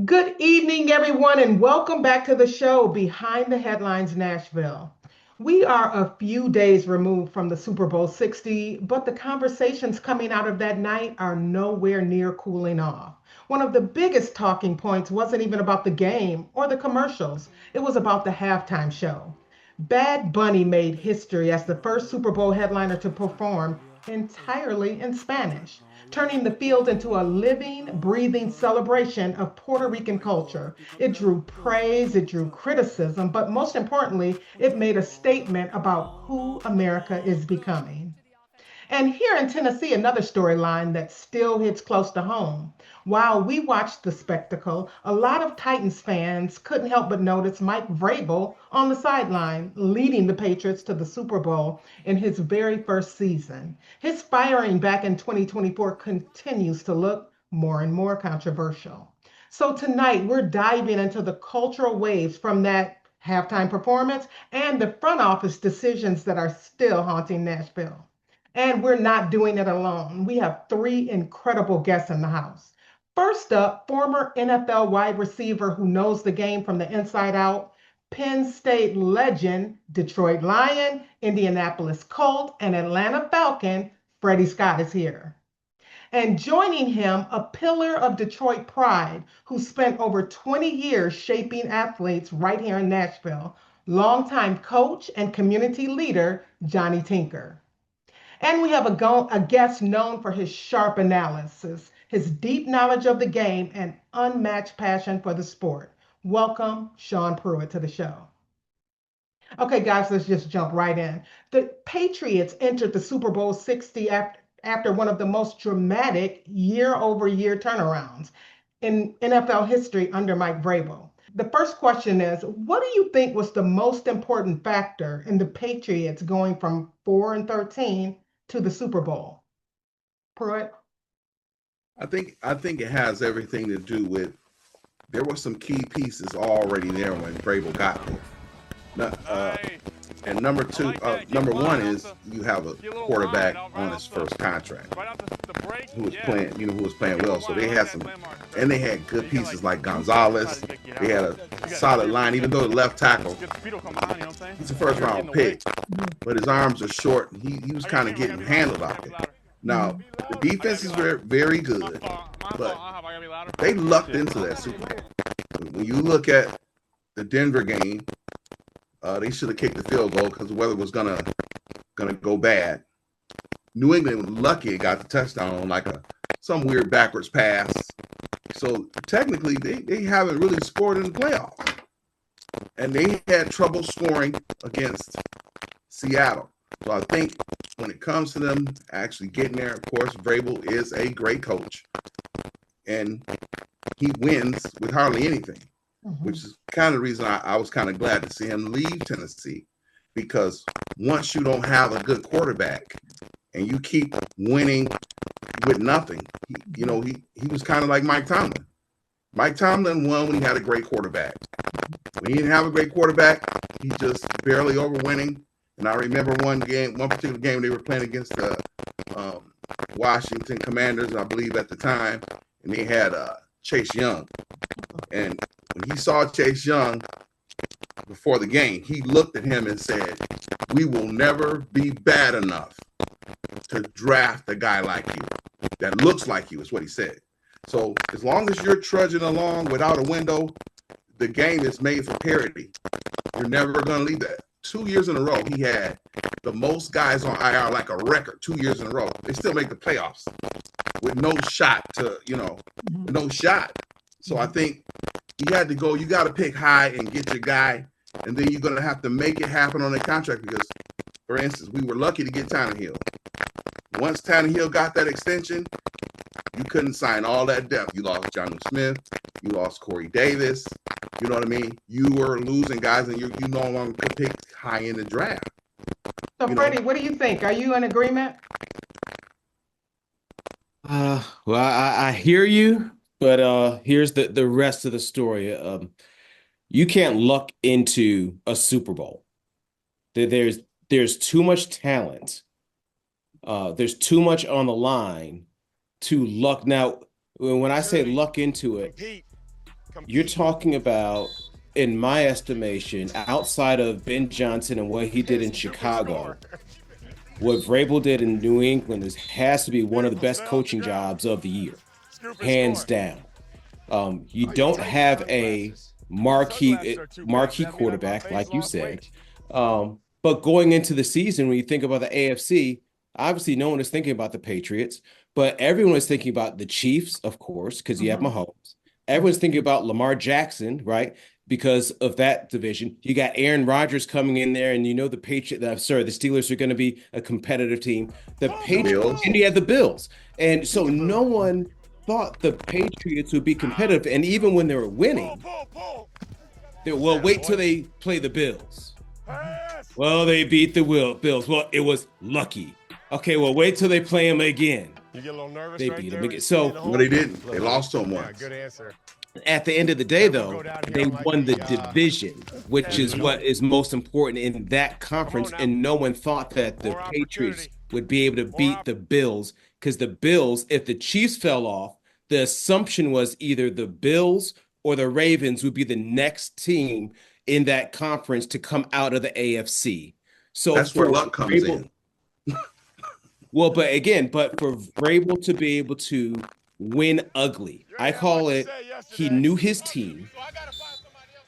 Good evening, everyone, and welcome back to the show Behind the Headlines Nashville. We are a few days removed from the Super Bowl 60, but the conversations coming out of that night are nowhere near cooling off. One of the biggest talking points wasn't even about the game or the commercials, it was about the halftime show. Bad Bunny made history as the first Super Bowl headliner to perform entirely in Spanish, turning the field into a living, breathing celebration of Puerto Rican culture. It drew praise, it drew criticism, but most importantly, it made a statement about who America is becoming. And here in Tennessee, another storyline that still hits close to home. While we watched the spectacle, a lot of Titans fans couldn't help but notice Mike Vrabel on the sideline, leading the Patriots to the Super Bowl in his very first season. His firing back in 2024 continues to look more and more controversial. So tonight, we're diving into the cultural waves from that halftime performance and the front office decisions that are still haunting Nashville. And we're not doing it alone. We have three incredible guests in the house. First up, former NFL wide receiver who knows the game from the inside out, Penn State legend, Detroit Lion, Indianapolis Colt, and Atlanta Falcon, Freddie Scott is here. And joining him, a pillar of Detroit pride who spent over 20 years shaping athletes right here in Nashville, longtime coach and community leader, Johnny Tinker. And we have a guest known for his sharp analysis, his deep knowledge of the game, and unmatched passion for the sport. Welcome, Sean Pruitt, to the show. Okay, guys, let's just jump right in. The Patriots entered the Super Bowl 60 after one of the most dramatic year over year turnarounds in NFL history under Mike Vrabel. The first question is, what do you think was the most important factor in the Patriots going from 4-13 to the Super Bowl? Pruitt? I think it has everything to do with there were some key pieces already there when Vrabel got there. Now, and number one is you have a quarterback on his first contract who was playing, who was playing well. So they had some, and they had good pieces like Gonzalez. They had a solid line, even though the left tackle, he's a first round pick, but his arms are short. And he was kind of getting handled out there. Now, the defenses were very good, but they lucked into that Super Bowl. When you look at the Denver game, they should have kicked the field goal because the weather was gonna go bad. New England was lucky it got the touchdown on like some weird backwards pass. So technically, they haven't really scored in the playoffs, and they had trouble scoring against Seattle. So I think when it comes to them actually getting there, of course, Vrabel is a great coach, and he wins with hardly anything, which is kind of the reason I was kind of glad to see him leave Tennessee, because once you don't have a good quarterback and you keep winning with nothing, he was kind of like Mike Tomlin. Mike Tomlin won when he had a great quarterback. When he didn't have a great quarterback, he just barely over winning. And I remember one particular game they were playing against the Washington Commanders, I believe at the time, and they had Chase Young. And when he saw Chase Young before the game, he looked at him and said, "We will never be bad enough to draft a guy like you that looks like you," is what he said. So as long as you're trudging along without a window, the game is made for parity. You're never going to leave that. 2 years in a row, he had the most guys on IR, like a record, 2 years in a row. They still make the playoffs with no shot no shot. So I think you had to go, you got to pick high and get your guy, and then you're going to have to make it happen on their contract because, for instance, we were lucky to get Tannehill. Once Tannehill got that extension, you couldn't sign all that depth. You lost Jonnu Smith, you lost Corey Davis. You know what I mean? You were losing guys, and you no longer could pick high in the draft. So, Freddie, what do you think? Are you in agreement? Well, I hear you, but here's the rest of the story. You can't luck into a Super Bowl. There's too much talent. There's too much on the line to luck. Now, when I say luck into it, You're talking about, in my estimation, outside of Ben Johnson and what he did in Chicago, what Vrabel did in New England has to be one of the best coaching jobs of the year, hands down. You don't have a marquee quarterback, like you said. But going into the season, when you think about the AFC, obviously no one is thinking about the Patriots, but everyone is thinking about the Chiefs, of course, because you have Mahomes. Everyone's thinking about Lamar Jackson, right? Because of that division. You got Aaron Rodgers coming in there, and you know the Steelers are going to be a competitive team. The Patriots, and you have the Bills. And so no one thought the Patriots would be competitive. And even when they were winning, wait till they play the Bills. Well, they beat the Bills. Well, it was lucky. Okay, well, wait till they play them again. You get a little nervous. They beat them again. So, no, they didn't. They lost to them once. Good answer. At the end of the day, though, they won the division, which is what is most important in that conference. And no one thought that the Patriots would be able to beat the Bills, because the Bills, if the Chiefs fell off, the assumption was either the Bills or the Ravens would be the next team in that conference to come out of the AFC. So that's where luck comes in. Well, but for Vrabel to be able to win ugly, I call it, he knew his team.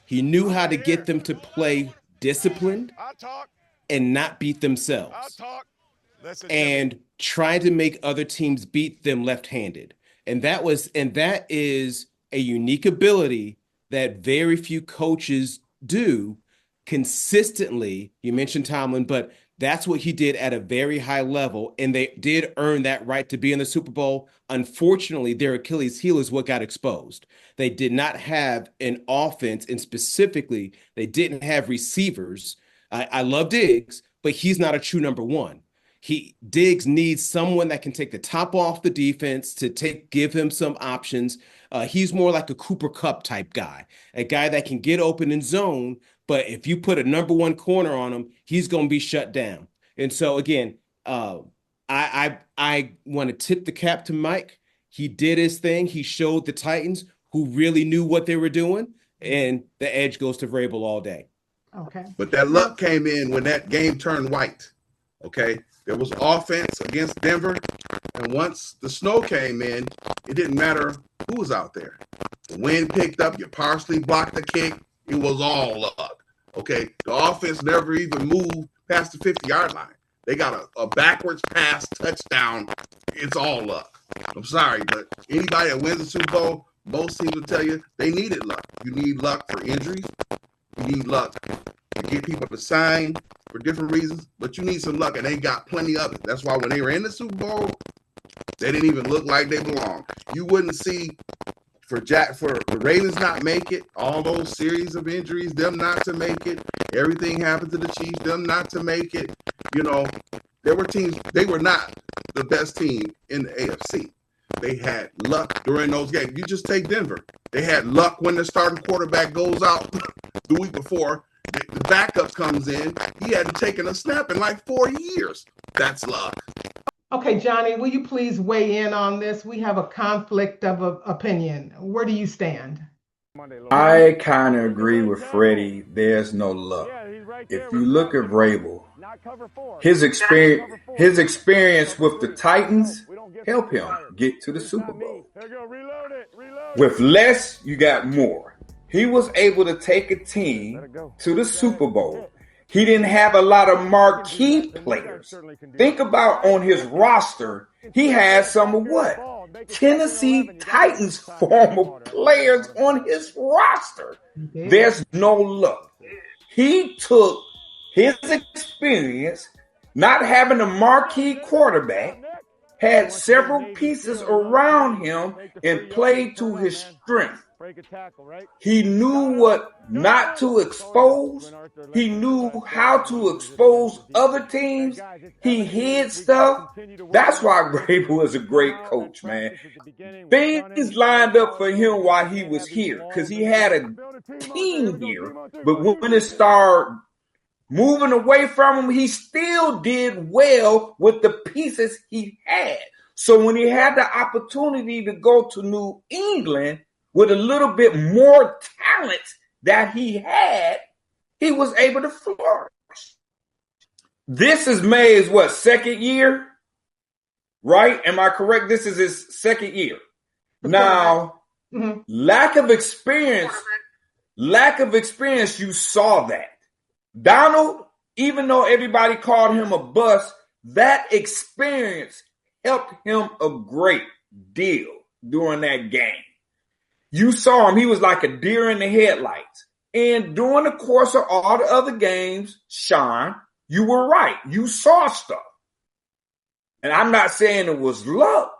He knew how to get them to play disciplined and not beat themselves, and try to make other teams beat them left-handed. And that is a unique ability that very few coaches do consistently. You mentioned Tomlin, but that's what he did at a very high level, and they did earn that right to be in the Super Bowl. Unfortunately, their Achilles heel is what got exposed. They did not have an offense, and specifically, they didn't have receivers. I love Diggs, but he's not a true number one. Diggs needs someone that can take the top off the defense to give him some options. He's more like a Cooper Kupp type guy, a guy that can get open in zone, but if you put a number one corner on him, he's going to be shut down. And so again, I want to tip the cap to Mike. He did his thing. He showed the Titans who really knew what they were doing, and the edge goes to Vrabel all day. Okay. But that luck came in when that game turned white. Okay. There was offense against Denver, and once the snow came in, it didn't matter who was out there. The wind picked up, you partially blocked the kick, it was all luck. Okay, the offense never even moved past the 50-yard line. They got a backwards pass touchdown. It's all luck. I'm sorry, but anybody that wins the Super Bowl, most teams will tell you they needed luck. You need luck for injuries. You need luck to get people to sign for different reasons, but you need some luck, and they got plenty of it. That's why when they were in the Super Bowl, they didn't even look like they belonged. You wouldn't see for the Ravens not make it, all those series of injuries, them not to make it, everything happened to the Chiefs, them not to make it. You know, there were teams, they were not the best team in the AFC. They had luck during those games. You just take Denver. They had luck when the starting quarterback goes out the week before. The backups comes in. He hadn't taken a snap in like 4 years. That's luck. Okay, Johnny, will you please weigh in on this? We have a conflict of opinion. Where do you stand? I kind of agree with Freddie. There's no luck. If you look at Vrabel, his experience with the Titans helped him get to the Super Bowl. With less, you got more. He was able to take a team to the Super Bowl. He didn't have a lot of marquee players. Think about on his roster, he has some of what? Tennessee Titans former players on his roster. There's no luck. He took his experience, not having a marquee quarterback, had several pieces around him, and played to his strength. He knew what not to expose. He knew how to expose other teams. He hid stuff. That's why Vrabel is a great coach, man. Things lined up for him while he was here because he had a team here. But when it started moving away from him, he still did well with the pieces he had. So when he had the opportunity to go to New England, with a little bit more talent that he had, he was able to flourish. This is May's second year? Right? Am I correct? This is his second year. Now, lack of experience, you saw that. Donald, even though everybody called him a bust, that experience helped him a great deal during that game. You saw him, he was like a deer in the headlights. And during the course of all the other games, Sean, you were right. You saw stuff. And I'm not saying it was luck,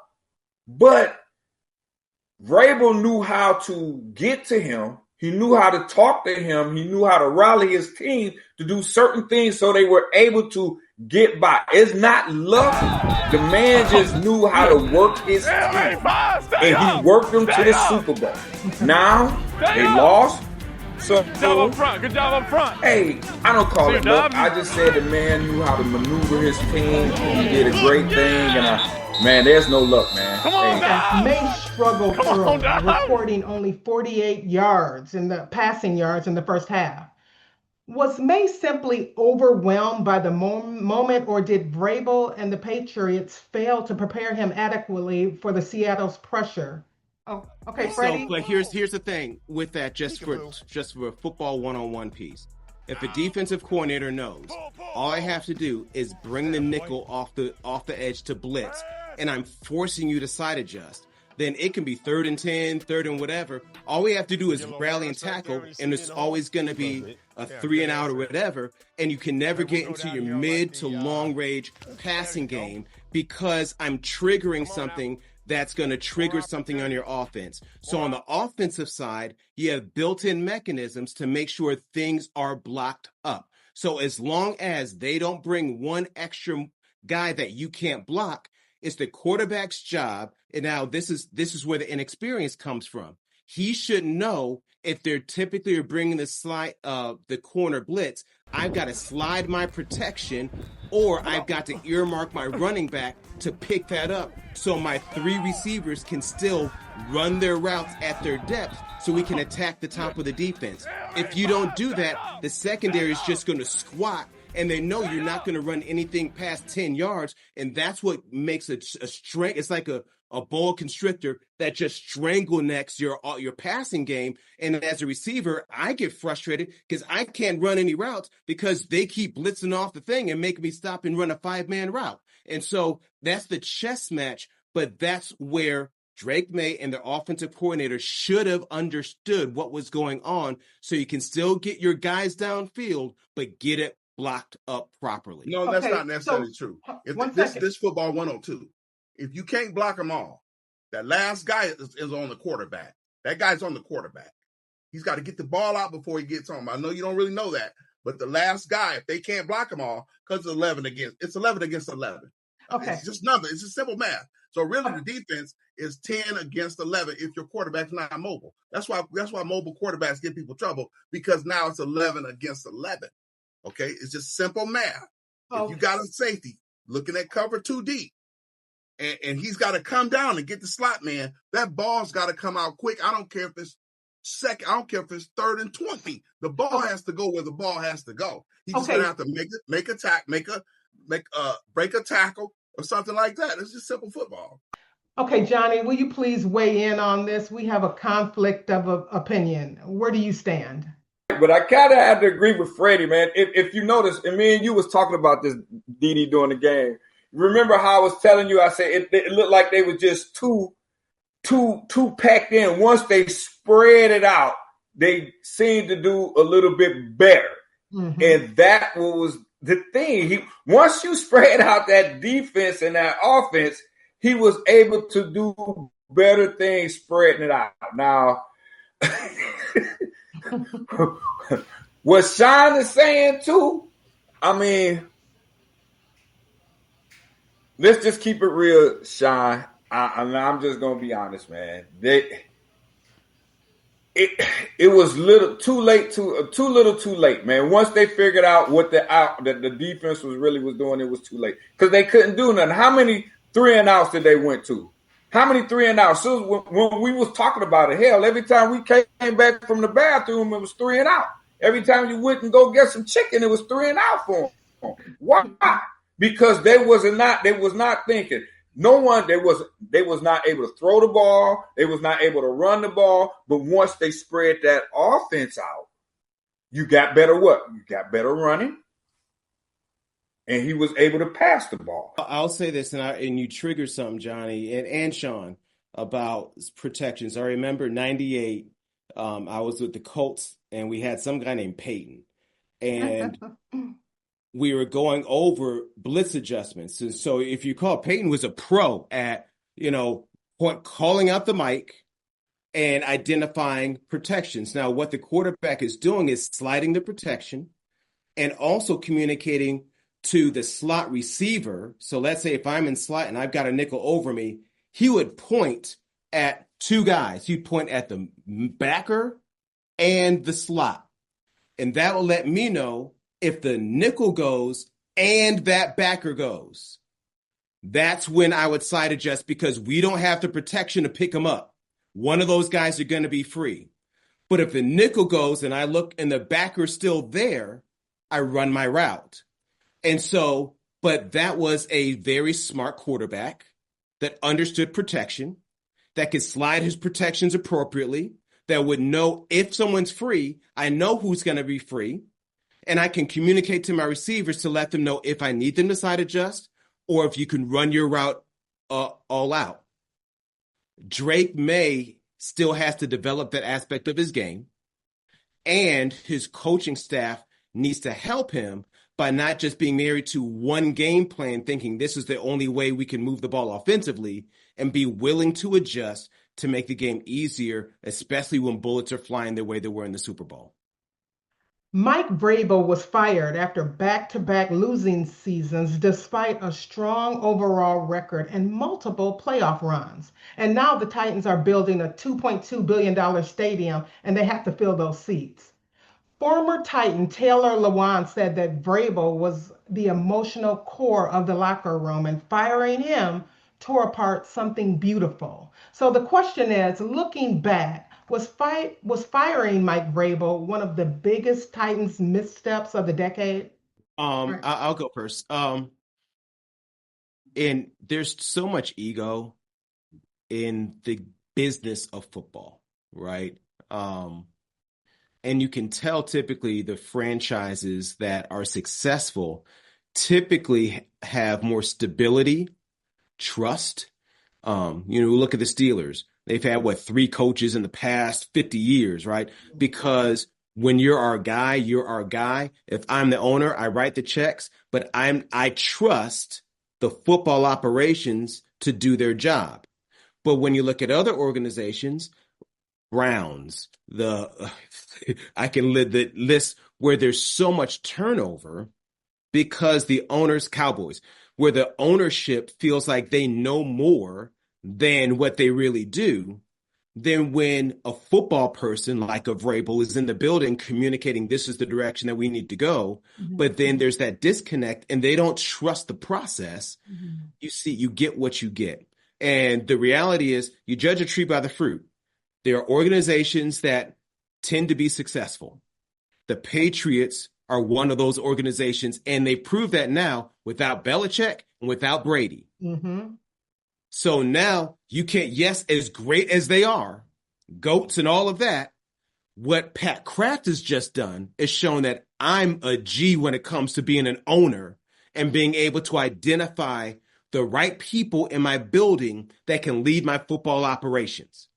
but Vrabel knew how to get to him. He knew how to talk to him. He knew how to rally his team to do certain things so they were able to get by. It's not luck. The man just knew how to work his team. And he worked them to the Super Bowl. Now, they lost. So, good job up front. Good job up front. Hey, I don't call it luck. I just said the man knew how to maneuver his team. He did a great thing. And man, there's no luck, man. Come on, hey. May struggled through, recording only 48 yards in the passing yards in the first half. Was May simply overwhelmed by the moment, or did Vrabel and the Patriots fail to prepare him adequately for the Seattle's pressure? Oh, okay, Freddie. So, but here's the thing with that, just for a football one-on-one piece. If a defensive coordinator knows, all I have to do is bring the nickel off the edge to blitz, and I'm forcing you to side adjust, then it can be 3rd and 10, 3rd and whatever. All we have to do is rally and tackle, and it's always going to be a 3 and out or whatever, and you can never get into your mid to long range passing game because I'm triggering something that's going to trigger something on your offense. So on the offensive side, you have built-in mechanisms to make sure things are blocked up. So as long as they don't bring one extra guy that you can't block, it's the quarterback's job. And now this is where the inexperience comes from. He should know if they're typically bringing the corner blitz, I've got to slide my protection, or I've got to earmark my running back to pick that up so my 3 receivers can still run their routes at their depth so we can attack the top of the defense. If you don't do that, the secondary is just going to squat, and they know you're not going to run anything past 10 yards, and that's what makes a strength. It's like a boa constrictor that just strangle necks your passing game. And as a receiver, I get frustrated because I can't run any routes because they keep blitzing off the thing and make me stop and run a 5-man route. And so that's the chess match, but that's where Drake May and the offensive coordinator should have understood what was going on so you can still get your guys downfield, but get it blocked up properly. No, that's not necessarily true. This football 102. If you can't block them all, that last guy is on the quarterback. That guy's on the quarterback. He's got to get the ball out before he gets home. I know you don't really know that, but the last guy, if they can't block them all, because it's 11 against 11. Okay. It's just numbers. It's just simple math. So really the defense is 10 against 11 if your quarterback's not mobile. That's why mobile quarterbacks give people trouble, because now it's 11 against 11. Okay? It's just simple math. If you got a safety looking at cover 2 deep, and he's got to come down and get the slot man, that ball's got to come out quick. I don't care if it's second. I don't care if it's 3rd and 20. The ball has to go where the ball has to go. He's just gonna have to break a tackle or something like that. It's just simple football. Okay, Johnny, will you please weigh in on this? We have a conflict of opinion. Where do you stand? But I kind of have to agree with Freddie, man. If you notice, and me and you was talking about this, Didi, during the game. Remember how I was telling you? I said it looked like they were just too packed in. Once they spread it out, they seemed to do a little bit better, and that was the thing. Once you spread out that defense and that offense, he was able to do better things spreading it out. Now, what Sean is saying too, I mean, let's just keep it real, Sean. I'm just gonna be honest, man. It was too little too late, man. Once they figured out what the defense was doing, it was too late because they couldn't do nothing. How many 3 and outs did they went to? How many 3-and-outs? So when we was talking about it, hell, every time we came back from the bathroom, it was 3-and-out. Every time you went and go get some chicken, it was 3-and-out for them. Why? Because they was not thinking. They was not able to throw the ball. They was not able to run the ball. But once they spread that offense out, you got better what? You got better running. And he was able to pass the ball. I'll say this, and you triggered something, Johnny and Sean, about protections. I remember 98, I was with the Colts, and we had some guy named Peyton. And we were going over blitz adjustments. And so if you call, Peyton was a pro at, calling out the mic and identifying protections. Now, what the quarterback is doing is sliding the protection and also communicating to the slot receiver. So let's say if I'm in slot and I've got a nickel over me, he would point at two guys. He'd point at the backer and the slot. And that will let me know if the nickel goes and that backer goes. That's when I would slide adjust because we don't have the protection to pick them up. One of those guys are going to be free. But if the nickel goes and I look and the backer's still there, I run my route. And so, but that was a very smart quarterback that understood protection, that could slide his protections appropriately, that would know if someone's free, I know who's going to be free, and I can communicate to my receivers to let them know if I need them to side adjust or if you can run your route all out. Drake May still has to develop that aspect of his game, and his coaching staff needs to help him by not just being married to one game plan, thinking this is the only way we can move the ball offensively, and be willing to adjust to make the game easier, especially when bullets are flying the way they were in the Super Bowl. Mike Vrabel was fired after back-to-back losing seasons despite a strong overall record and multiple playoff runs. And now the Titans are building a $2.2 billion stadium and they have to fill those seats. Former Titan Taylor Lewan said that Vrabel was the emotional core of the locker room and firing him tore apart something beautiful. So the question is, looking back, was firing Mike Vrabel one of the biggest Titans missteps of the decade? I'll go first. And there's so much ego in the business of football, right? And you can tell typically the franchises that are successful typically have more stability, trust. Look at the Steelers. They've had, 3 coaches in the past 50 years, right? Because when you're our guy, you're our guy. If I'm the owner, I write the checks, but I trust the football operations to do their job. But when you look at other organizations, Browns, I can list where there's so much turnover because the owners, Cowboys, where the ownership feels like they know more than what they really do, than when a football person like a Vrabel is in the building communicating this is the direction that we need to go. Mm-hmm. But then there's that disconnect and they don't trust the process. Mm-hmm. You get what you get. And the reality is you judge a tree by the fruit. There are organizations that tend to be successful. The Patriots are one of those organizations, and they prove that now without Belichick and without Brady. Mm-hmm. So now you can't, yes, as great as they are, GOATs and all of that, what Pat Kraft has just done is shown that I'm a G when it comes to being an owner and being able to identify the right people in my building that can lead my football operations.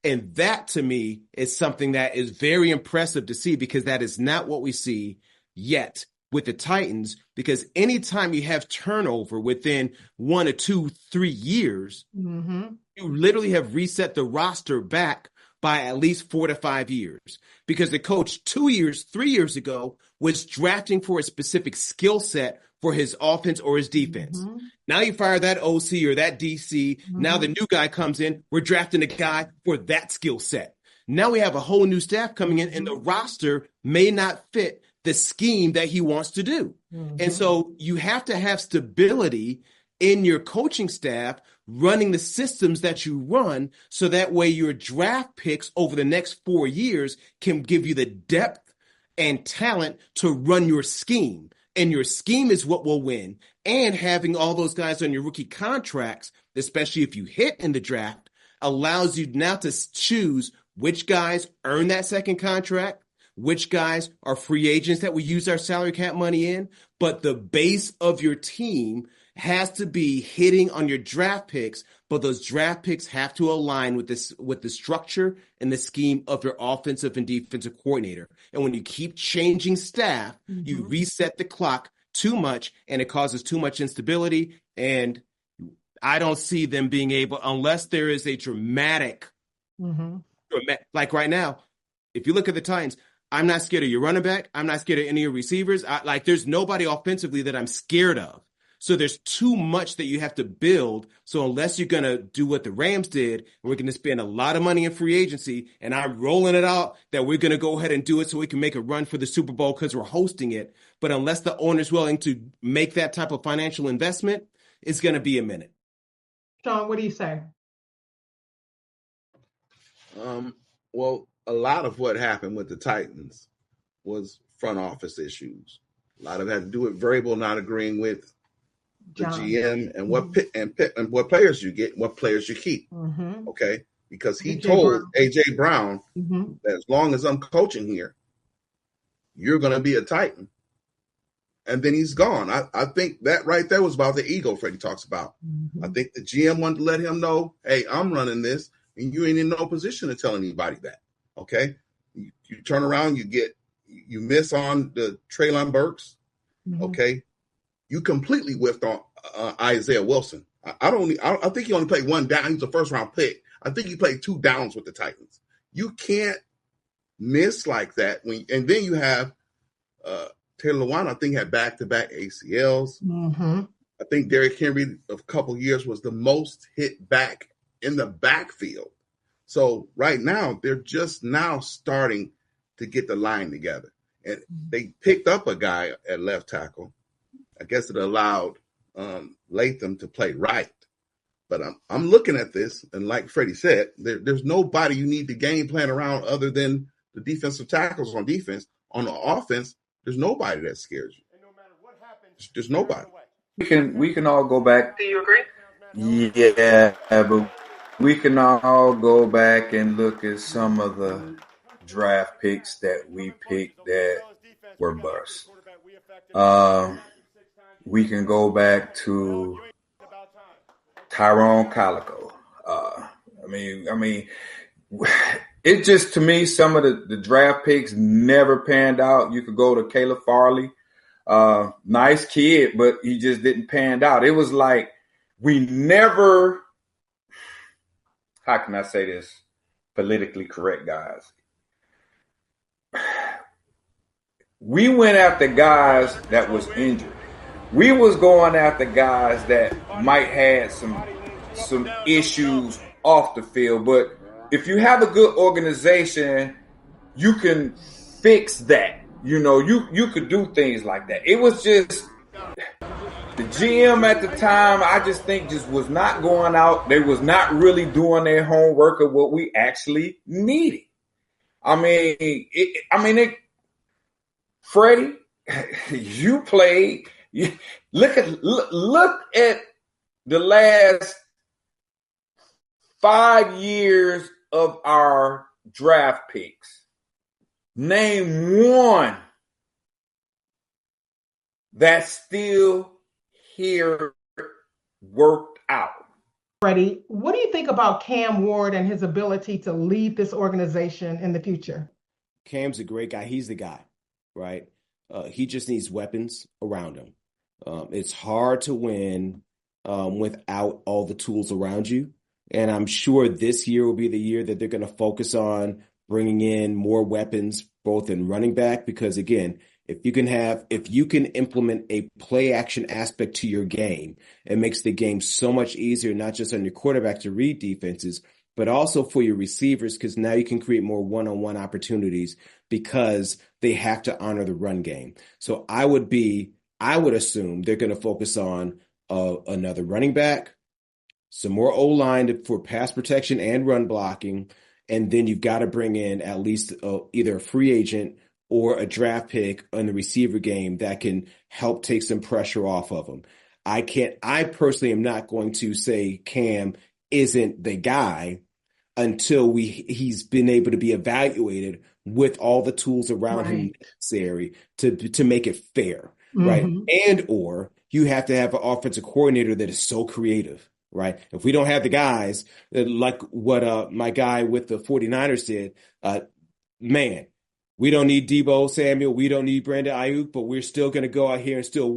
And that, to me, is something that is very impressive to see because that is not what we see yet with the Titans. Because anytime you have turnover within 1 or 2, 3 years, mm-hmm. you literally have reset the roster back by at least 4 to 5 years. Because the coach 2 years, 3 years ago was drafting for a specific skill set for his offense or his defense. Mm-hmm. Now you fire that OC or that DC. Mm-hmm. Now the new guy comes in. We're drafting a guy for that skill set. Now we have a whole new staff coming in and the roster may not fit the scheme that he wants to do. Mm-hmm. And so you have to have stability in your coaching staff running the systems that you run, so that way your draft picks over the next 4 years can give you the depth and talent to run your scheme. And your scheme is what will win. And having all those guys on your rookie contracts, especially if you hit in the draft, allows you now to choose which guys earn that second contract, which guys are free agents that we use our salary cap money in. But the base of your team has to be hitting on your draft picks, but those draft picks have to align with the structure and the scheme of your offensive and defensive coordinator. And when you keep changing staff, you reset the clock too much, and it causes too much instability. And I don't see them being able, unless there is a dramatic, like right now, if you look at the Titans, I'm not scared of your running back. I'm not scared of any of your receivers. There's nobody offensively that I'm scared of. So there's too much that you have to build. So unless you're going to do what the Rams did, we're going to spend a lot of money in free agency, and I'm rolling it out that we're going to go ahead and do it so we can make a run for the Super Bowl because we're hosting it. But unless the owner's willing to make that type of financial investment, it's going to be a minute. Sean, what do you say? Well, a lot of what happened with the Titans was front office issues. A lot of it had to do with Vrabel not agreeing with the GM and what players you get, what players you keep. Okay, because he told AJ Brown that as long as I'm coaching here, you're going to be a Titan. And then he's gone. I think that right there was about the ego Freddie talks about. I think the GM wanted to let him know, hey, I'm running this, and you ain't in no position to tell anybody that. Okay, you turn around, you miss on the Treylon Burks. Okay, you completely whiffed on Isaiah Wilson. I think he only played one down. He was a first round pick. I think he played 2 downs with the Titans. You can't miss like that. And then you have Taylor Lewan, I think, had back-to-back ACLs. I think Derrick Henry, a couple years, was the most hit back in the backfield. So right now, they're just now starting to get the line together. And they picked up a guy at left tackle. I guess it allowed Latham to play right. But I'm looking at this, and like Freddie said, there's nobody you need to game plan around other than the defensive tackles on defense. On the offense, there's nobody that scares you. And no matter what happens, there's nobody. We can all go back. Do you agree? Yeah, but we can all go back and look at some of the draft picks that we picked that were busts. We can go back to Tyrone Calico. I mean, it just, to me, some of the draft picks never panned out. You could go to Caleb Farley. Nice kid, but he just didn't pan out. It was like we never, how can I say this politically correct, guys? We went after guys that was injured. We was going after guys that might have some issues off the field. But if you have a good organization, you can fix that. You know, you could do things like that. It was just the GM at the time, I just think just was not going out. They was not really doing their homework of what we actually needed. Freddie, you played. Look at the last 5 years of our draft picks. Name one that's still here, worked out. Freddie, what do you think about Cam Ward and his ability to lead this organization in the future? Cam's a great guy. He's the guy, right? He just needs weapons around him. It's hard to win without all the tools around you. And I'm sure this year will be the year that they're going to focus on bringing in more weapons, both in running back, because again, if you can implement a play action aspect to your game, it makes the game so much easier, not just on your quarterback to read defenses, but also for your receivers, because now you can create more one-on-one opportunities because they have to honor the run game. So I would assume they're going to focus on another running back, some more O-line for pass protection and run blocking, and then you've got to bring in at least either a free agent or a draft pick on the receiver game that can help take some pressure off of them. I personally am not going to say Cam isn't the guy until he's been able to be evaluated with all the tools around him necessary to make it fair, right? And or you have to have an offensive coordinator that is so creative, right? If we don't have the guys, like what my guy with the 49ers did, man, we don't need Deebo Samuel, we don't need Brandon Ayuk, but we're still going to go out here and still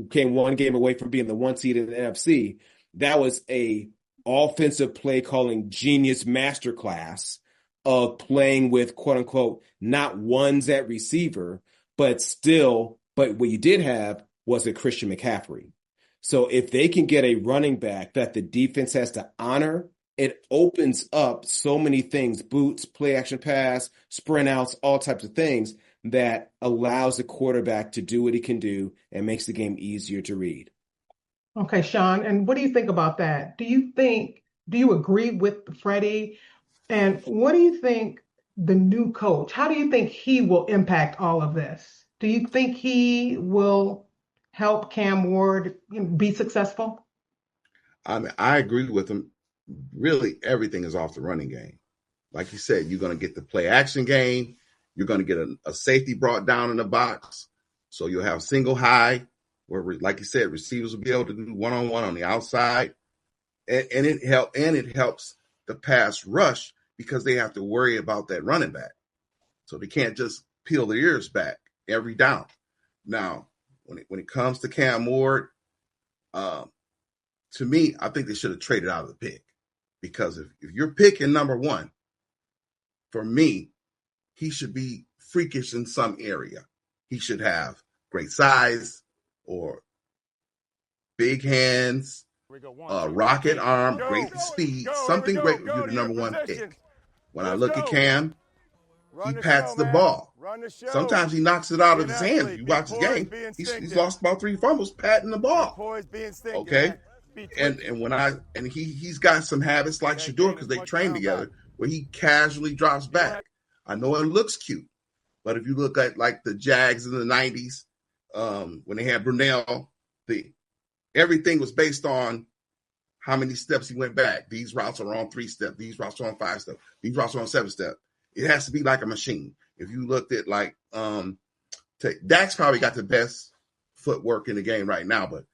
came one game away from being the 1 seed in the NFC. That was a offensive play calling genius masterclass of playing with quote unquote not ones at receiver, but what you did have was a Christian McCaffrey. So if they can get a running back that the defense has to honor, it opens up so many things, boots, play action pass, sprint outs, all types of things that allows the quarterback to do what he can do and makes the game easier to read. Okay, Sean, and what do you think about that? Do you agree with Freddie? And what do you think the new coach, how do you think he will impact all of this? Do you think he will help Cam Ward be successful? I mean, I agree with him. Really, everything is off the running game. Like you said, you're going to get the play action game. You're going to get a safety brought down in the box. So you'll have single high where, like you said, receivers will be able to do one-on-one on the outside. And it helps the pass rush because they have to worry about that running back. So they can't just peel their ears back every down. Now, when it comes to Cam Ward, to me, I think they should have traded out of the pick. Because if you're picking number one, for me, he should be freakish in some area. He should have great size or big hands, rocket arm, great speed, something great would be the number one pick. When I look at Cam, he pats the ball. Sometimes he knocks it out of his hands. If you watch the game, he's lost about 3 fumbles patting the ball. Okay? And he's got some habits like Shador because they train together where he casually drops back. I know it looks cute, but if you look at like the Jags in the 90s, when they had Brunell, everything was based on how many steps he went back. These routes are on 3 steps. These routes are on 5 steps. These routes are on 7 steps. It has to be like a machine. If you looked at like Dak's probably got the best footwork in the game right now, but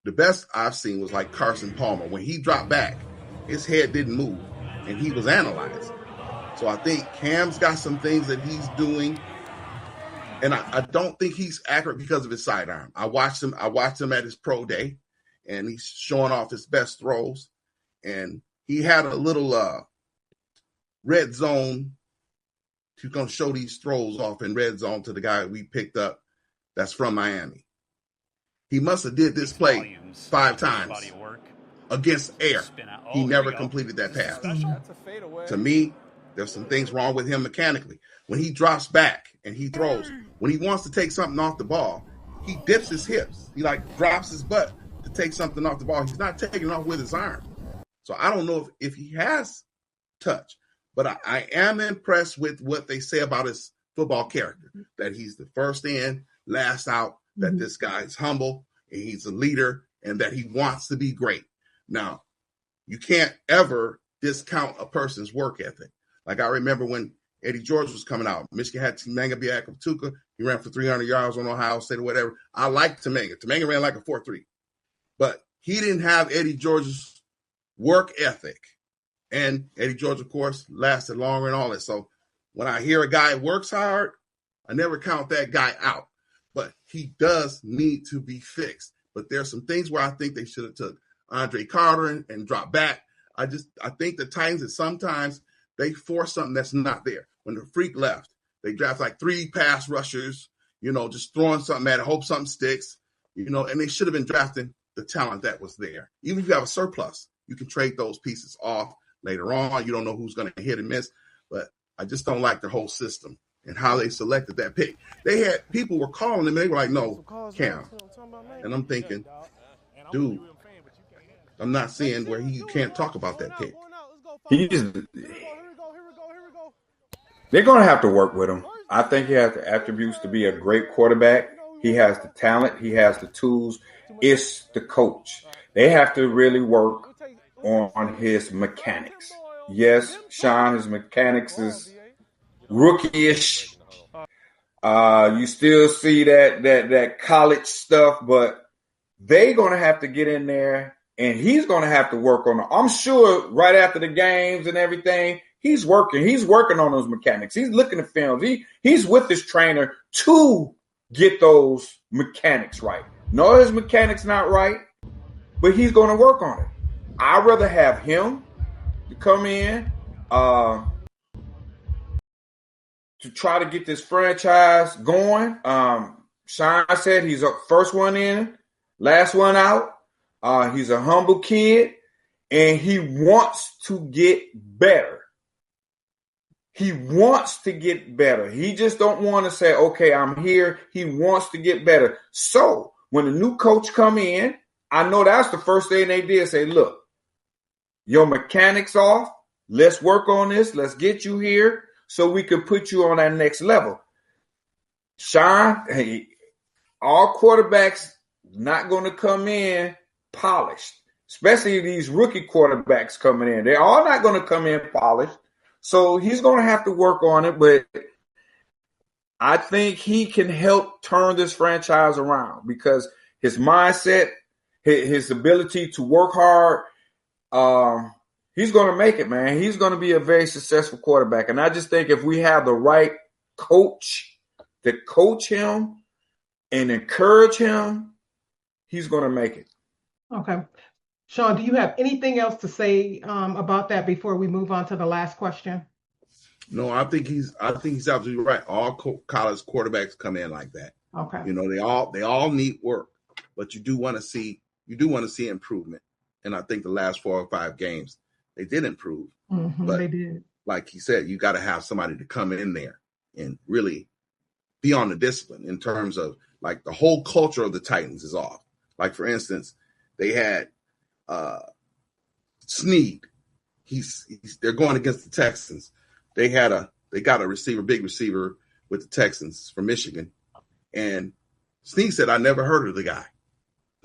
the best I've seen was like Carson Palmer. When he dropped back, his head didn't move, and he was analyzed. So I think Cam's got some things that he's doing, and I don't think he's accurate because of his sidearm. I watched him at his pro day, and he's showing off his best throws. And he had a little red zone. He's going to show these throws off in red zone to the guy we picked up that's from Miami. He must have did this play 5 times against air. He never completed that pass. To me, there's some things wrong with him mechanically. When he drops back and he throws, when he wants to take something off the ball, he dips his hips. He like drops his butt to take something off the ball. He's not taking it off with his arm. So I don't know if he has touch, but I am impressed with what they say about his football character, that he's the first in, last out, that this guy is humble and he's a leader and that he wants to be great. Now, you can't ever discount a person's work ethic. Like I remember when Eddie George was coming out, Michigan had Temanga Biakatuka. He ran for 300 yards on Ohio State or whatever. I liked Temanga. Temanga ran like a 4.3. But he didn't have Eddie George's work ethic. And Eddie George, of course, lasted longer and all that. So when I hear a guy works hard, I never count that guy out. But he does need to be fixed. But there's some things where I think they should have took Andre Carter and dropped back. I think the Titans that sometimes they force something that's not there. When the freak left, they draft like 3 pass rushers, just throwing something at it, hope something sticks, and they should have been drafting the talent that was there. Even if you have a surplus, you can trade those pieces off later on. You don't know who's going to hit and miss, but I just don't like the whole system and how they selected that pick. They had people were calling them. They were like, no, Cam. And I'm thinking, dude, I'm not seeing where you can't talk about that pick. They're going to have to work with him. I think he has the attributes to be a great quarterback. He has the talent. He has the tools. It's the coach. They have to really work on his mechanics. Yes, Sean, his mechanics is rookie-ish. You still see that college stuff, but they're going to have to get in there, and he's going to have to work on it. I'm sure right after the games and everything, he's working. He's working on those mechanics. He's looking at films. He's with his trainer to get those mechanics right. No, his mechanics not right, but he's going to work on it. I'd rather have him to come in to try to get this franchise going. Sean said he's a first one in, last one out. He's a humble kid, and he wants to get better. He wants to get better. He just don't want to say, okay, I'm here. He wants to get better. So when the new coach come in, I know that's the first thing they did, say, look, your mechanics off. Let's work on this. Let's get you here so we can put you on that next level. Sean, hey, all quarterbacks not going to come in polished, especially these rookie quarterbacks coming in. They're all not going to come in polished. So he's going to have to work on it, but I think he can help turn this franchise around because his mindset, his ability to work hard, he's going to make it, man. He's going to be a very successful quarterback. And I just think if we have the right coach to coach him and encourage him, he's going to make it. Okay. Sean, do you have anything else to say about that before we move on to the last question? No, I think he's absolutely right. All college quarterbacks come in like that. Okay. You know, they all need work, but you do want to see improvement. And I think the last 4 or 5 games they did improve. Mm-hmm, but they did. Like he said, you got to have somebody to come in there and really be on the discipline in terms of like the whole culture of the Titans is off. Like for instance, they had Snead. They're going against the Texans. They got a big receiver with the Texans from Michigan. And Snead said, I never heard of the guy.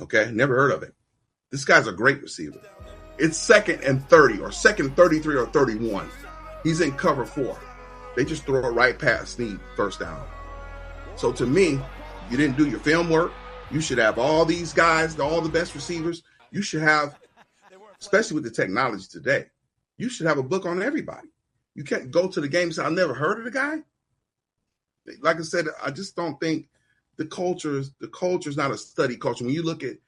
Okay. Never heard of him. This guy's a great receiver. It's 2nd and 30 or 2nd 33 or 31. He's in cover 4. They just throw it right past Snead, first down. So to me, you didn't do your film work. You should have all these guys, all the best receivers. You should have, especially with the technology today, you should have a book on everybody. You can't go to the game and say, I never heard of the guy. Like I said, I just don't think the culture is not a study culture. When you look at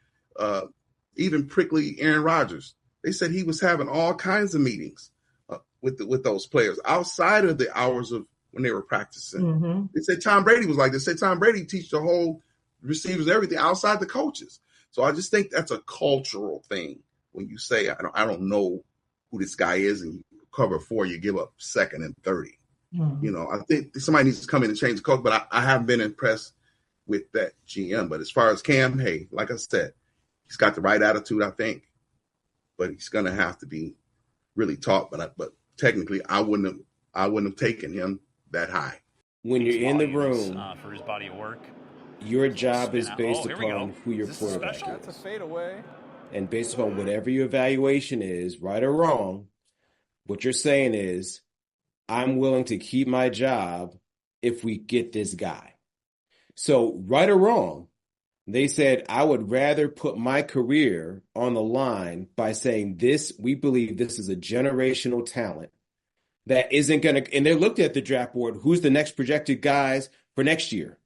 even prickly Aaron Rodgers, they said he was having all kinds of meetings with those players outside of the hours of when they were practicing. Mm-hmm. They said Tom Brady was like this. They said Tom Brady teach the whole receivers everything outside the coaches. So I just think that's a cultural thing. When you say I don't know who this guy is, and you cover 4, you give up 2nd and 30. Mm-hmm. You know, I think somebody needs to come in and change the culture. But I haven't been impressed with that GM. But as far as Cam, hey, like I said, he's got the right attitude, I think. But he's going to have to be really taught. But technically, I wouldn't have taken him that high. When you're in the room, for his body of work, your job is based upon who your quarterback is. That's a fadeaway. And based upon whatever your evaluation is, right or wrong, what you're saying is, I'm willing to keep my job if we get this guy. So right or wrong, they said, I would rather put my career on the line by saying this, we believe this is a generational talent that isn't going to, and they looked at the draft board, who's the next projected guys for next year?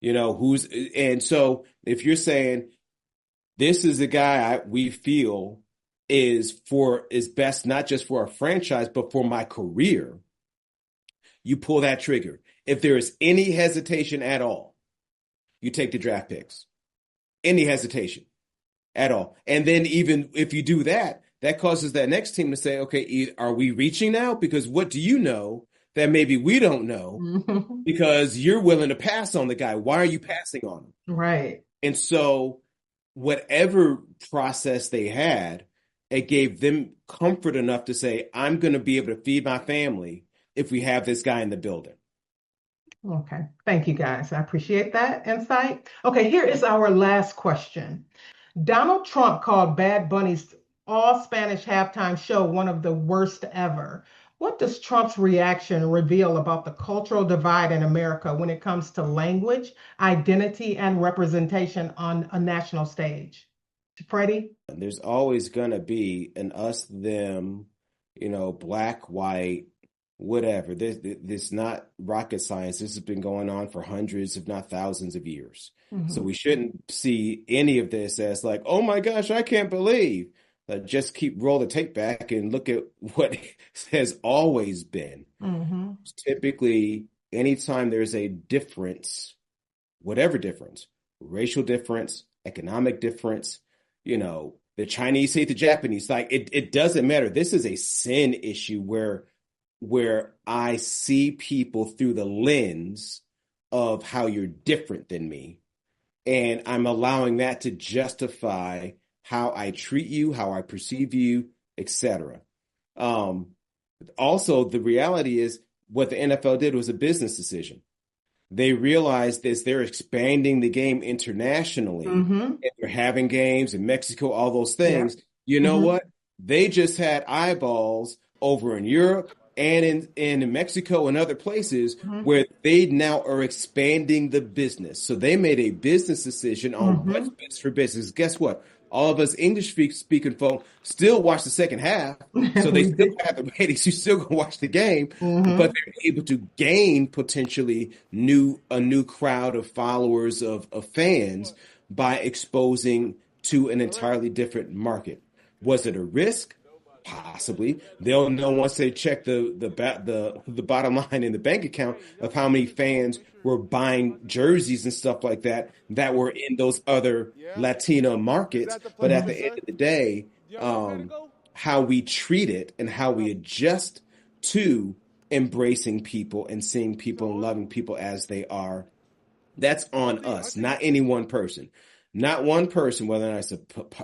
You know, and so if you're saying this is a guy we feel is best, not just for our franchise, but for my career, you pull that trigger. If there is any hesitation at all, you take the draft picks. Any hesitation at all. And then even if you do that, that causes that next team to say, okay, are we reaching now? Because what do you know that maybe we don't know? Mm-hmm. Because you're willing to pass on the guy. Why are you passing on him? Right. And so whatever process they had, it gave them comfort enough to say, I'm going to be able to feed my family if we have this guy in the building. Okay. Thank you, guys. I appreciate that insight. Okay, here is our last question. Donald Trump called Bad Bunny's all Spanish halftime show one of the worst ever. What does Trump's reaction reveal about the cultural divide in America when it comes to language, identity, and representation on a national stage? Freddie? There's always going to be an us, them, black, white, whatever. This not rocket science. This has been going on for hundreds, if not thousands of years. So we shouldn't see any of this as like, oh my gosh, I can't believe. Just roll the tape back and look at what has always been. Typically, anytime there's a difference, whatever difference, racial difference, economic difference, the Chinese hate the Japanese, like it doesn't matter. This is a sin issue where I see people through the lens of how you're different than me. And I'm allowing that to justify how I treat you, how I perceive you, etc. Also, the reality is what the NFL did was a business decision. They realized as they're expanding the game internationally, and they're having games in Mexico, all those things, you know what? They just had eyeballs over in Europe and in Mexico and other places where they now are expanding the business. So they made a business decision on what's best for business. Guess what? All of us English speaking folk still watch the second half. So they still have the ratings. You still gonna watch the game, but they're able to gain potentially a new crowd of followers of fans by exposing to an entirely different market. Was it a risk? Possibly. They'll know once they check the bottom line in the bank account of how many fans were buying jerseys and stuff like that were in those other Latino markets. But at the end of the day, how we treat it and how we adjust to embracing people and seeing people and loving people as they are, that's on us, not any one person. Not one person, whether or not it's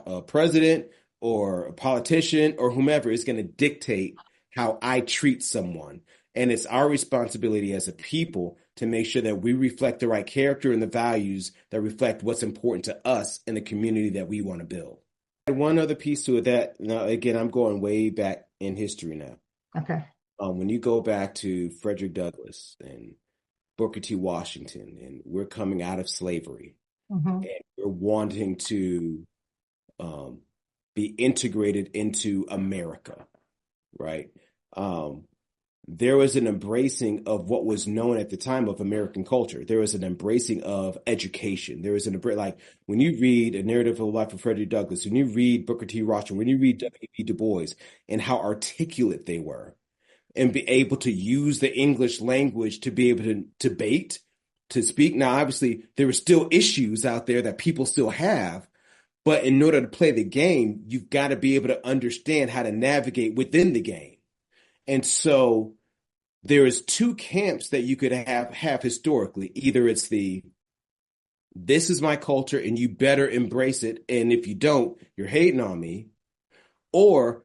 a president or a politician or whomever, is going to dictate how I treat someone. And it's our responsibility as a people to make sure that we reflect the right character and the values that reflect what's important to us in the community that we want to build. One other piece to it that, now again, I'm going way back in history now. Okay. When you go back to Frederick Douglass and Booker T. Washington, and we're coming out of slavery, and we're wanting to be integrated into America, right? There was an embracing of what was known at the time of American culture. There was an embracing of education. There was like when you read A Narrative of the Life of Frederick Douglass, when you read Booker T. Washington, when you read W.E. Du Bois, and how articulate they were, and be able to use the English language to be able to debate, to speak. Now, obviously, there are still issues out there that people still have, but in order to play the game, you've got to be able to understand how to navigate within the game. And so there is two camps that you could have historically. Either it's this is my culture and you better embrace it, and if you don't, you're hating on me. Or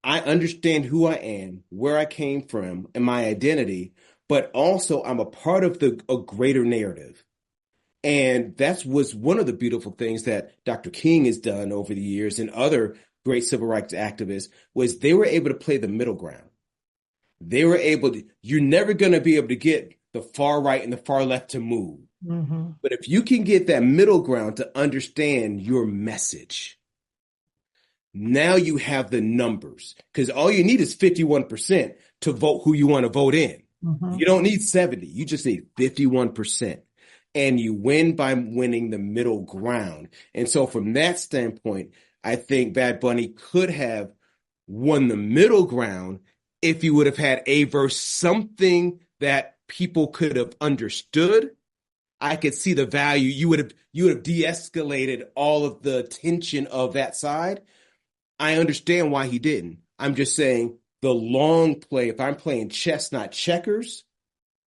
I understand who I am, where I came from, and my identity, but also I'm a part of a greater narrative. And that was one of the beautiful things that Dr. King has done over the years and other great civil rights activists, was they were able to play the middle ground. They were able to, you're never going to be able to get the far right and the far left to move. But if you can get that middle ground to understand your message, now you have the numbers, because all you need is 51% to vote who you want to vote in. You don't need 70. You just need 51%. And you win by winning the middle ground. And so from that standpoint, I think Bad Bunny could have won the middle ground if he would have had a verse, something that people could have understood. I could see the value. You would have de-escalated all of the tension of that side. I understand why he didn't. I'm just saying the long play, if I'm playing chess, not checkers,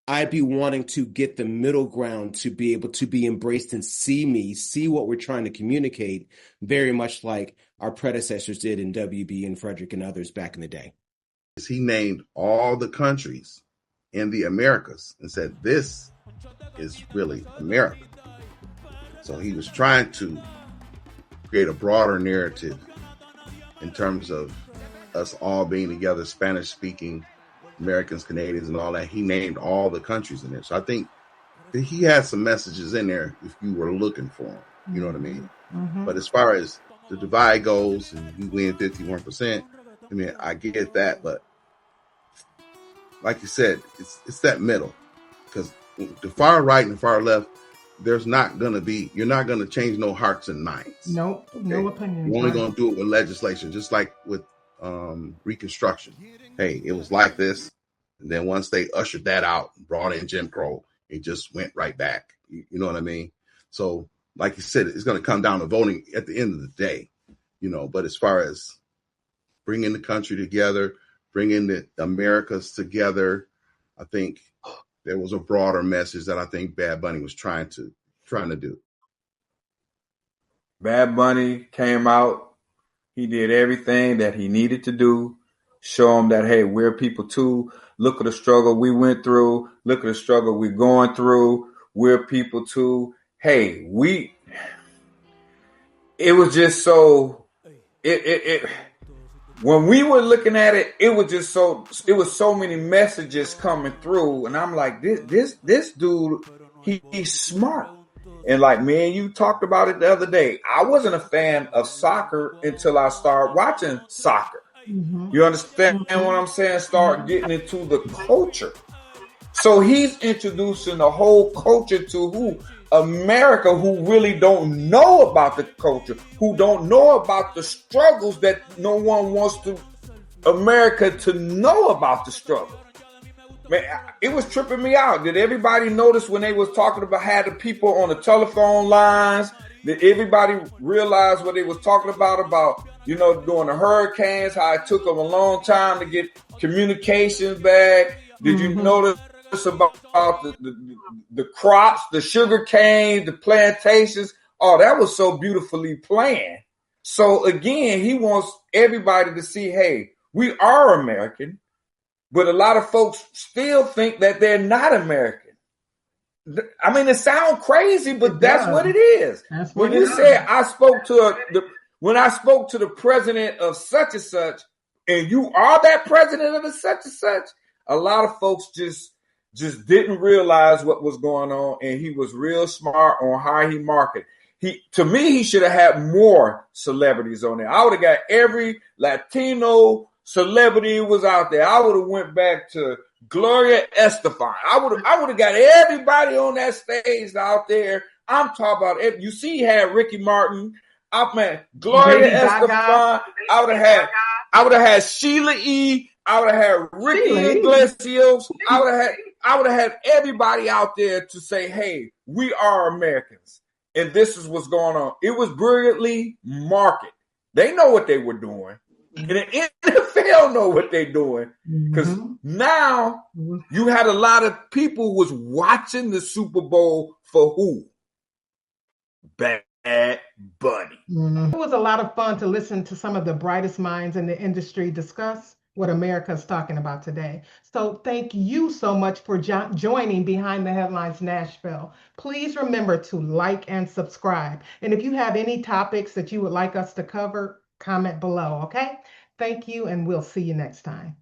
I'd be wanting to get the middle ground to be able to be embraced and see me, see what we're trying to communicate, very much like our predecessors did in WB and Frederick and others back in the day. He named all the countries in the Americas and said, this is really America. So he was trying to create a broader narrative in terms of us all being together, Spanish speaking Americans, Canadians, and all that. He named all the countries in there. So I think that he had some messages in there if you were looking for them. You know what I mean? Mm-hmm. But as far as the divide goes, and we win 51%, I mean, I get that. But like you said, it's that middle. Because the far right and the far left, you're not going to change no hearts and minds. Nope, okay? No opinions. You're only going to do it with legislation, just like with Reconstruction. Hey, it was like this. And then once they ushered that out, brought in Jim Crow, it just went right back. You know what I mean? So, like you said, it's going to come down to voting at the end of the day, but as far as bringing the country together, bringing the Americas together, I think there was a broader message that I think Bad Bunny was trying to do. Bad Bunny came out. He did everything that he needed to do. Show them that, hey, we're people too. Look at the struggle we went through. Look at the struggle we're going through. We're people too. Hey, it was just so, when we were looking at it, it was so many messages coming through. And I'm like, this dude, he's smart. And like me and you talked about it the other day, I wasn't a fan of soccer until I started watching soccer. Mm-hmm. You understand what I'm saying? Start getting into the culture. So he's introducing the whole culture to America, who really don't know about the culture, who don't know about the struggles that no one wants America to know about the struggle. Man, it was tripping me out. Did everybody notice when they was talking about had the people on the telephone lines? Did everybody realize what they was talking about during the hurricanes, how it took them a long time to get communications back? Did you notice about the crops, the sugar cane, the plantations? Oh, that was so beautifully planned. So again, he wants everybody to see, hey, we are American. But a lot of folks still think that they're not American. I mean, it sounds crazy, but that's what it is. When you said when I spoke to the president of such and such, and you are that president of the such and such, a lot of folks just didn't realize what was going on, and he was real smart on how he marketed. To me, he should have had more celebrities on there. I would have got every Latino celebrity was out there. I would have went back to Gloria Estefan. I would have got everybody on that stage out there. I'm talking about it. You see, he had Ricky Martin. Gloria Estefan. I would have had Sheila E. I would have had Ricky Iglesias. I would have had everybody out there to say, hey, we are Americans. And this is what's going on. It was brilliantly marketed. They know what they were doing. And the NFL know what they're doing. Because now you had a lot of people was watching the Super Bowl for who? Bad Bunny. It was a lot of fun to listen to some of the brightest minds in the industry discuss what America is talking about today. So thank you so much for joining Behind the Headlines Nashville. Please remember to like and subscribe. And if you have any topics that you would like us to cover, comment below, okay? Thank you, and we'll see you next time.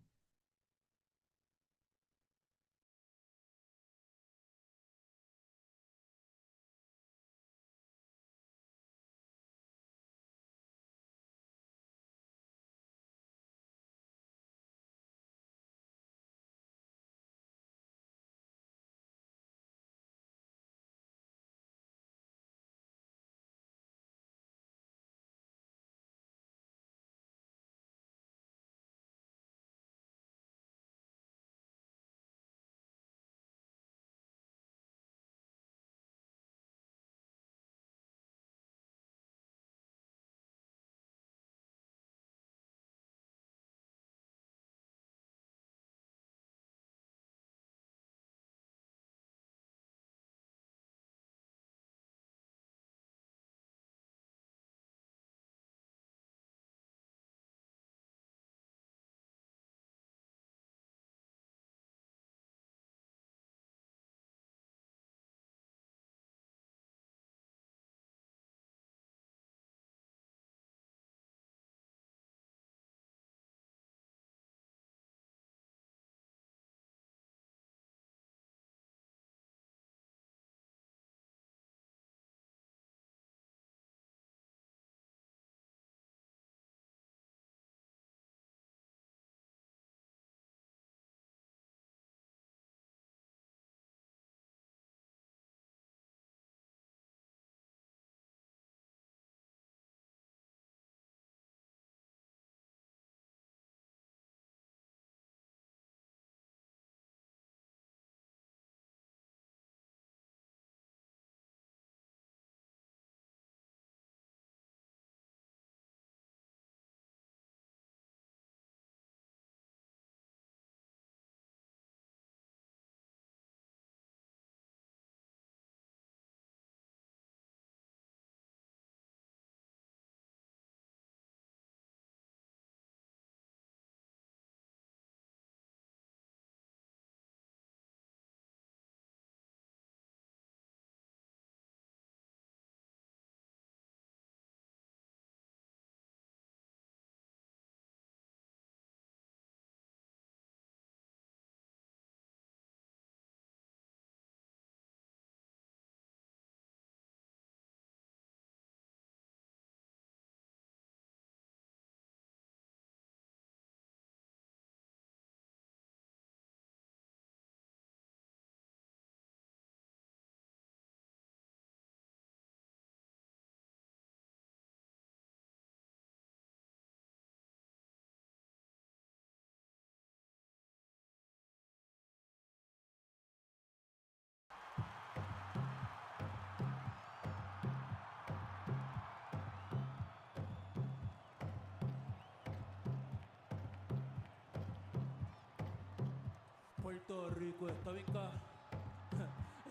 Puerto Rico está bien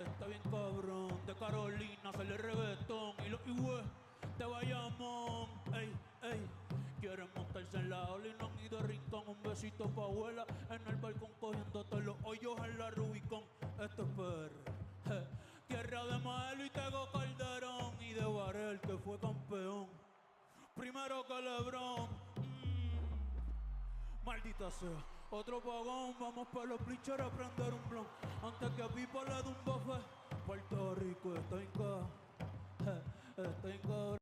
está bien cabrón. De Carolina sale reggaetón y los higües de Bayamón. Ey, ey. Quieren montarse en la ola y no han ido a rincón. Un besito pa' abuela en el balcón cogiéndote los hoyos en la Rubicón. Esto es PR. Tierra de Maelo y Tego Calderón y de Varel que fue campeón. Primero que Lebrón. Maldita sea. Otro pagón, vamos para los bleachers a prender un blon. Antes que a Pipa le dé un buffet. Puerto Rico está en está en cabrón.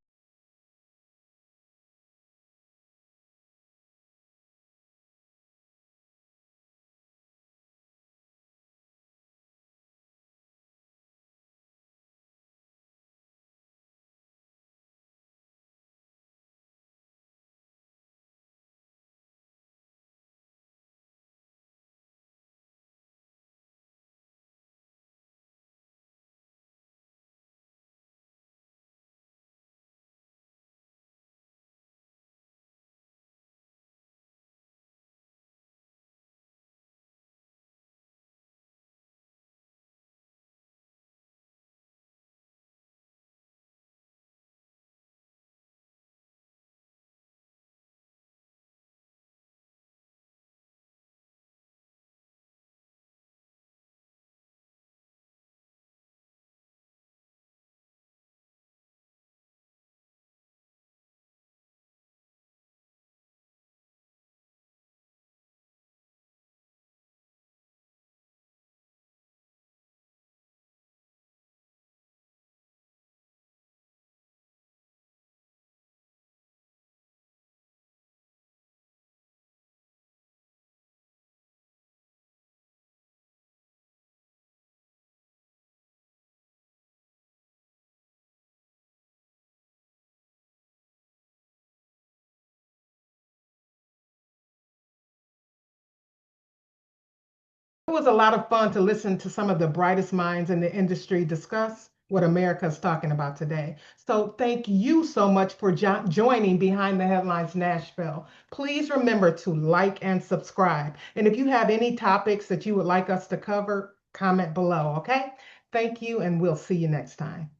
It was a lot of fun to listen to some of the brightest minds in the industry discuss what America is talking about today. So thank you so much for joining Behind the Headlines Nashville. Please remember to like and subscribe. And if you have any topics that you would like us to cover, comment below, okay? Thank you, and we'll see you next time.